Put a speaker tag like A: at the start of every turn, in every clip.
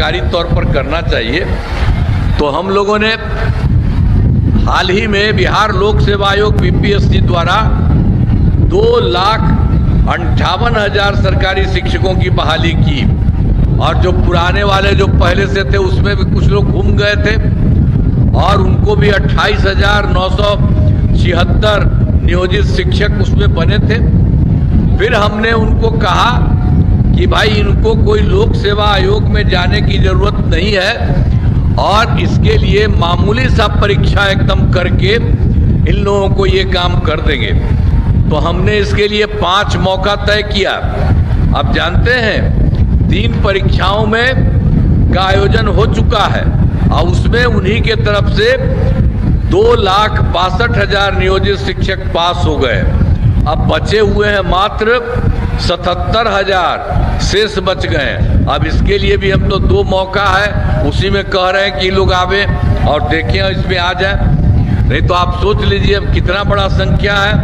A: सरकारी तौर पर करना चाहिए। तो हम लोगों ने हाल ही में बिहार लोक सेवा आयोग बीपीएससी द्वारा 2,58,000 सरकारी शिक्षकों की बहाली की, और जो पुराने वाले जो पहले से थे उसमें भी कुछ लोग घूम गए थे, और उनको भी 28,976 नियोजित शिक्षक उसमें बने थे। फिर हमने उनको कहा कि भाई इनको कोई लोक सेवा आयोग में जाने की जरूरत नहीं है, और इसके लिए मामूली सा परीक्षा एकदम करके इन लोगों को ये काम कर देंगे। तो हमने इसके लिए 5 मौका तय किया। अब जानते हैं 3 परीक्षाओं में का आयोजन हो चुका है, और उसमें उन्हीं के तरफ से 2,62,000 नियोजित शिक्षक पास हो गए। अब बचे हुए हैं मात्र 77,000 शेष बच गए। अब इसके लिए भी हम तो 2 मौका है, उसी में कह रहे हैं कि लोग आवे और देखें इसमें आ जाए। नहीं तो आप सोच लीजिए अब कितना बड़ा संख्या है।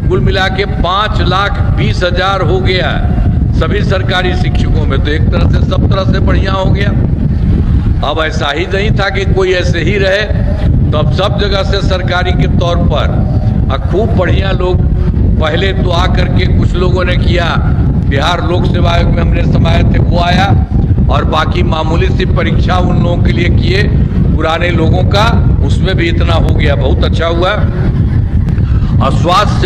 A: कुल मिला के 5,20,000 हो गया है सभी सरकारी शिक्षकों में। तो एक तरह से सब तरह से बढ़िया हो गया। अब ऐसा ही नहीं था कि कोई ऐसे ही रहे, तो अब सब जगह से सरकारी के तौर पर खूब बढ़िया लोग, पहले तो आकर के कुछ लोगों ने किया, बिहार लोक सेवा आयोग में हमने समाये थे वो आया, और बाकी मामूली सी परीक्षा उन लोगों के लिए किए पुराने लोगों का, उसमें भी इतना हो गया, बहुत अच्छा हुआ। और स्वास्थ्य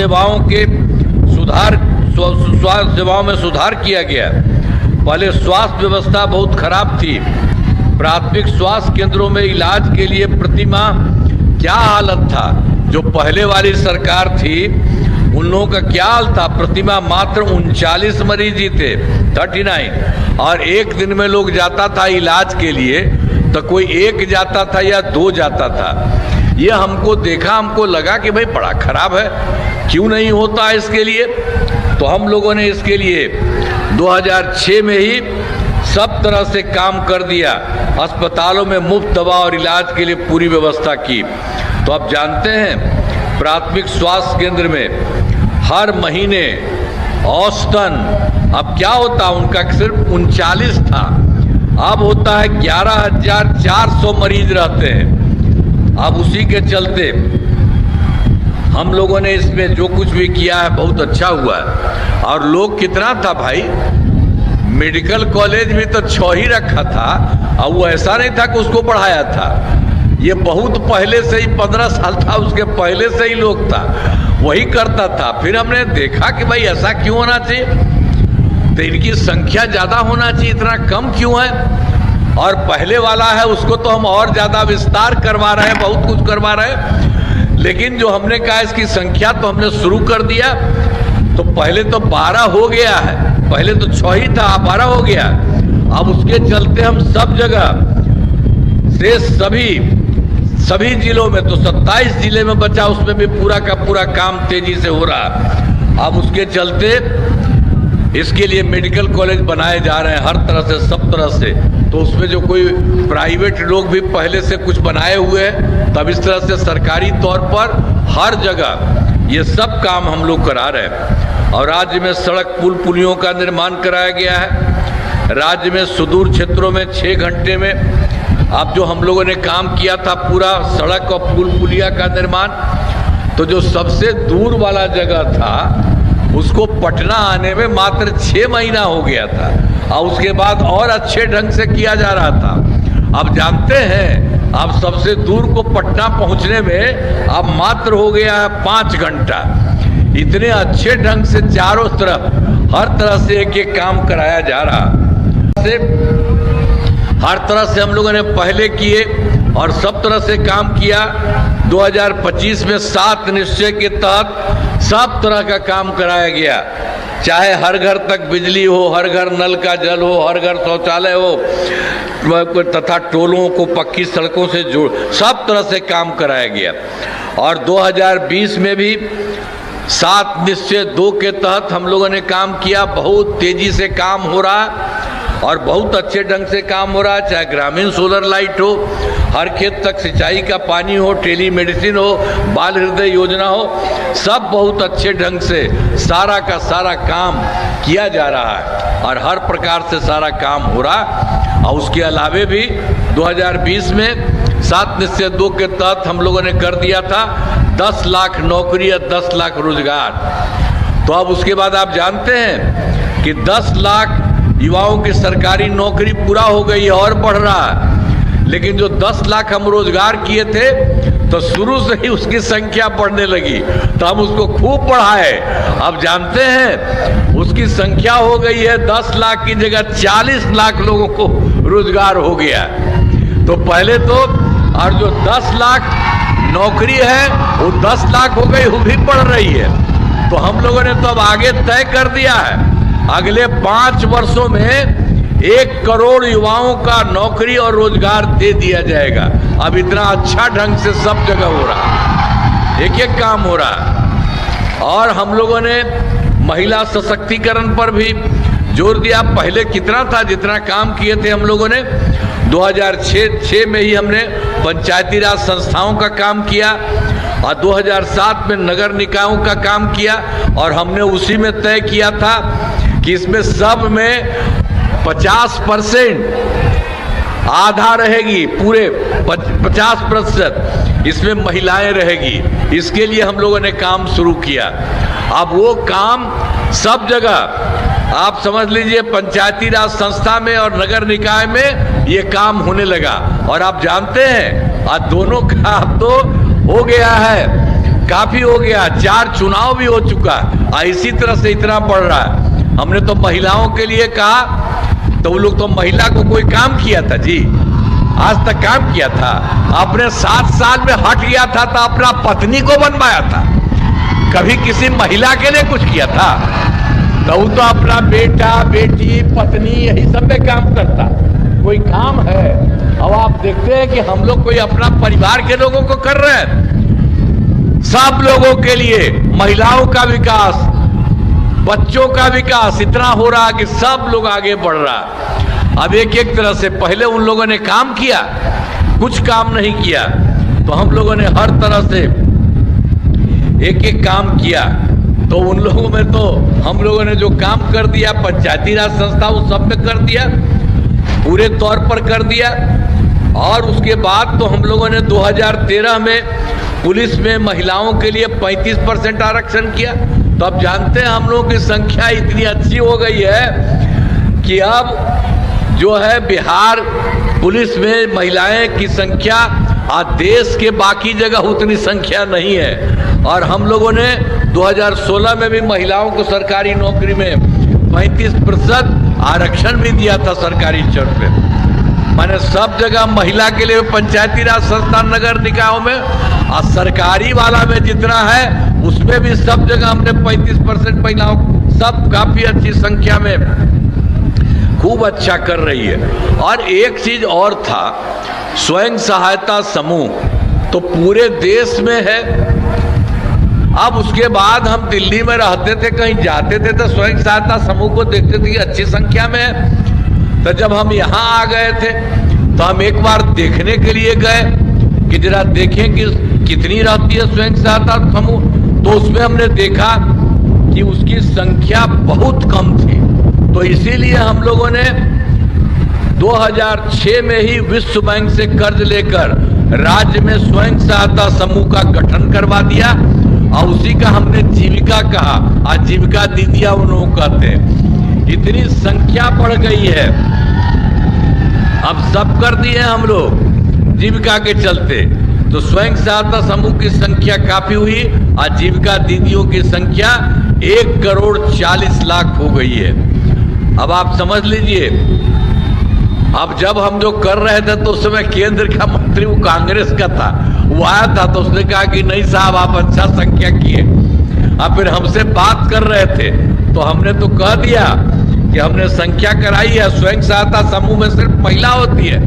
A: सेवाओं में सुधार किया गया। पहले स्वास्थ्य व्यवस्था बहुत खराब थी। प्राथमिक स्वास्थ्य केंद्रों में इलाज के लिए प्रतिमाह क्या हालत था। जो पहले वाली सरकार थी उन लोगों का क्या हाल था, प्रतिमाह मात्र 39 मरीज ही थे, 39, और एक दिन में लोग जाता था इलाज के लिए तो कोई 1 जाता था या 2 जाता था। ये हमको देखा, हमको लगा कि भाई बड़ा खराब है, क्यों नहीं होता है इसके लिए। तो हम लोगों ने इसके लिए 2006 में ही सब तरह से काम कर दिया, अस्पतालों में मुफ्त दवा और इलाज के लिए पूरी व्यवस्था की। तो आप जानते हैं प्राथमिक स्वास्थ्य केंद्र में हर महीने औसतन अब क्या होता, उनका सिर्फ 39 था, अब होता है 11,400 मरीज रहते हैं। अब उसी के चलते हम लोगों ने इसमें जो कुछ भी किया है बहुत अच्छा हुआ है। और लोग कितना था भाई, मेडिकल कॉलेज भी तो 6 ही रखा था, और वो ऐसा नहीं था कि उसको बढ़ाया था। ये बहुत पहले से ही 15 साल था, उसके पहले से ही लोग था, वही करता था। फिर हमने देखा कि भाई ऐसा क्यों होना चाहिए, तो इनकी संख्या ज़्यादा होना चाहिए, इतना कम क्यों है। और पहले वाला है उसको तो हम और ज़्यादा विस्तार करवा रहे हैं, बहुत कुछ करवा रहे हैं। लेकिन जो हमने कहा इसकी संख्या तो हमने शुरू कर दिया, तो पहले तो 12 हो गया है, पहले तो 6 ही था, 12 हो गया। अब उसके चलते हम सब जगह से सभी जिलों में, तो 27 जिले में बचा, उसमें भी पूरा का पूरा काम तेजी से हो रहा। अब उसके चलते इसके लिए मेडिकल कॉलेज बनाए जा रहे हैं हर तरह से, सब तरह से। तो उसमें जो कोई प्राइवेट लोग भी पहले से कुछ बनाए हुए हैं, तब इस तरह से सरकारी तौर पर हर जगह ये सब काम हम लोग करा रहे हैं। और राज्य में सड़क पुल पुलियों का निर्माण कराया गया है। राज्य में सुदूर क्षेत्रों में 6 घंटे में अब जो हम लोगों ने काम किया था पूरा सड़क और पुल पुलिया का निर्माण, तो जो सबसे दूर वाला जगह था उसको पटना आने में मात्र 6 महीना हो गया था, और उसके बाद और अच्छे ढंग से किया जा रहा था। अब जानते हैं अब सबसे दूर को पटना पहुंचने में अब मात्र हो गया है 5 घंटा। इतने अच्छे ढंग से चारों तरफ हर तरह से एक काम कराया जा रहा है। हर तरह से हम लोगों ने पहले किए और सब तरह से काम किया। 2025 में 7 निश्चय के तहत सब तरह का काम कराया गया, चाहे हर घर तक बिजली हो, हर घर नल का जल हो, हर घर शौचालय हो, तथा टोलों को पक्की सड़कों से जोड़, सब तरह से काम कराया गया। और 2020 में भी 7 निश्चय 2 के तहत हम लोगों ने काम किया। बहुत तेजी से काम हो रहा और बहुत अच्छे ढंग से काम हो रहा है, चाहे ग्रामीण सोलर लाइट हो हर खेत तक सिंचाई का पानी हो, टेली मेडिसिन हो, बाल हृदय योजना हो, सब बहुत अच्छे ढंग से सारा का सारा काम किया जा रहा है और हर प्रकार से सारा काम हो रहा। और उसके अलावे भी 2020 में 7 निश्चय 2 के तहत हम लोगों ने कर दिया था 10 लाख नौकरी या 10 लाख रोजगार। तो अब उसके बाद आप जानते हैं कि 10 लाख युवाओं की सरकारी नौकरी पूरा हो गई है और बढ़ रहा है। लेकिन जो 10 लाख हम रोजगार किए थे तो शुरू से ही उसकी संख्या बढ़ने लगी, तो हम उसको खूब बढ़ाए। अब जानते हैं उसकी संख्या हो गई है 10 लाख की जगह 40 लाख लोगों को रोजगार हो गया। तो पहले तो और जो 10 लाख नौकरी है वो 10 लाख हो गई, वो भी बढ़ रही है। तो हम लोगों ने तो अब आगे तय कर दिया है अगले 5 वर्षों में 1 करोड़ युवाओं का नौकरी और रोजगार दे दिया जाएगा। अब इतना अच्छा ढंग से सब जगह हो रहा है, एक एक काम हो रहा है। और हम लोगों ने महिला सशक्तिकरण पर भी जोर दिया। पहले कितना था, जितना काम किए थे हम लोगों ने 2006 में ही हमने पंचायती राज संस्थाओं का काम किया और 2007 में नगर निकायों का काम किया। और हमने उसी में तय किया था कि इसमें सब में 50% आधा रहेगी, पूरे 50% इसमें महिलाएं रहेगी। इसके लिए हम लोगों ने काम शुरू किया। अब वो काम सब जगह आप समझ लीजिए पंचायती राज संस्था में और नगर निकाय में ये काम होने लगा। और आप जानते हैं आज दोनों का तो हो गया है, काफी हो गया, 4 चुनाव भी हो चुका। इसी तरह से इतना बढ़ रहा है। हमने तो महिलाओं के लिए कहा तो वो लोग तो महिला को कोई काम किया था जी, आज तक काम किया था? अपने 7 साल में हट गया था तो अपना पत्नी को बनवाया था, कभी किसी महिला के लिए कुछ किया था? तो वो तो अपना बेटा बेटी पत्नी यही सब में काम करता, कोई काम है? अब आप देखते हैं कि हम लोग कोई अपना परिवार के लोगों को कर रहे हैं, सब लोगों के लिए महिलाओं का विकास, बच्चों का विकास इतना हो रहा कि सब लोग आगे बढ़ रहा। अब एक एक तरह से पहले उन लोगों ने काम किया, कुछ काम नहीं किया, तो हम लोगों ने हर तरह से एक एक काम किया। तो उन लोगों में तो हम लोगों ने जो काम कर दिया पंचायती राज संस्था उस सब में कर दिया, पूरे तौर पर कर दिया। और उसके बाद तो हम लोगों ने 2013 में पुलिस में महिलाओं के लिए 35% आरक्षण किया। तो अब जानते हैं हम लोगों की संख्या इतनी अच्छी हो गई है कि अब जो है बिहार पुलिस में महिलाएं की संख्या आज देश के बाकी जगह उतनी संख्या नहीं है। और हम लोगों ने 2016 में भी महिलाओं को सरकारी नौकरी में 35% आरक्षण भी दिया था सरकारी स्तर पे। माने सब जगह महिला के लिए पंचायती राज संस्था नगर निकायों में और सरकारी वाला में जितना है उसमें भी सब जगह हमने 35% महिलाओं, सब काफी अच्छी संख्या में खूब अच्छा कर रही है। और एक चीज और था, स्वयं सहायता समूह तो पूरे देश में है। अब उसके बाद हम दिल्ली में रहते थे, कहीं जाते थे तो स्वयं सहायता समूह को देखते थे कि अच्छी संख्या में है। तो जब हम यहाँ आ गए थे तो हम एक बार देखने के लिए गए कि जरा देखें कि कितनी रहती है स्वयं सहायता समूह। तो उसमें हमने देखा कि उसकी संख्या बहुत कम थी। तो इसीलिए हम लोगों ने 2006 में ही विश्व बैंक से कर्ज लेकर राज्य में स्वयं सहायता समूह का गठन करवा दिया और उसी का हमने जीविका कहा। आजीविका दीदियां उन लोगों को कहते हैं। इतनी संख्या बढ़ गई है, अब सब कर दिए हम लोग जीविका के चलते। तो स्वयं सहायता समूह की संख्या काफी हुई, आजीविका दीदियों की संख्या 1 करोड़ 40 लाख हो गई है। अब आप समझ लीजिए, अब जब हम जो कर रहे थे तो उस समय केंद्र का मंत्री वो कांग्रेस का था, वो आया था तो उसने कहा कि नहीं साहब आप अच्छा संख्या किए। अब फिर हमसे बात कर रहे थे तो हमने तो कह दिया कि हमने संख्या कराई है, स्वयं सहायता समूह में सिर्फ महिला होती है,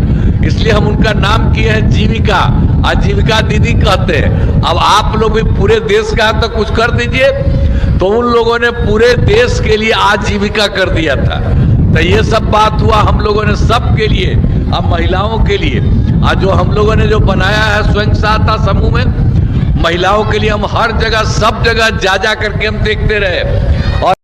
A: इसलिए हम उनका नाम किए हैं जीविका, आजीविका दीदी कहते हैं। अब आप लोग भी पूरे देश का तो कुछ कर दीजिए। तो उन लोगों ने पूरे देश के लिए आजीविका कर दिया था। तो ये सब बात हुआ, हम लोगों ने सबके लिए अब महिलाओं के लिए आज जो हम लोगों ने जो बनाया है स्वयं सहायता समूह में, महिलाओं के लिए हम हर जगह सब जगह जा करके हम देखते रहे और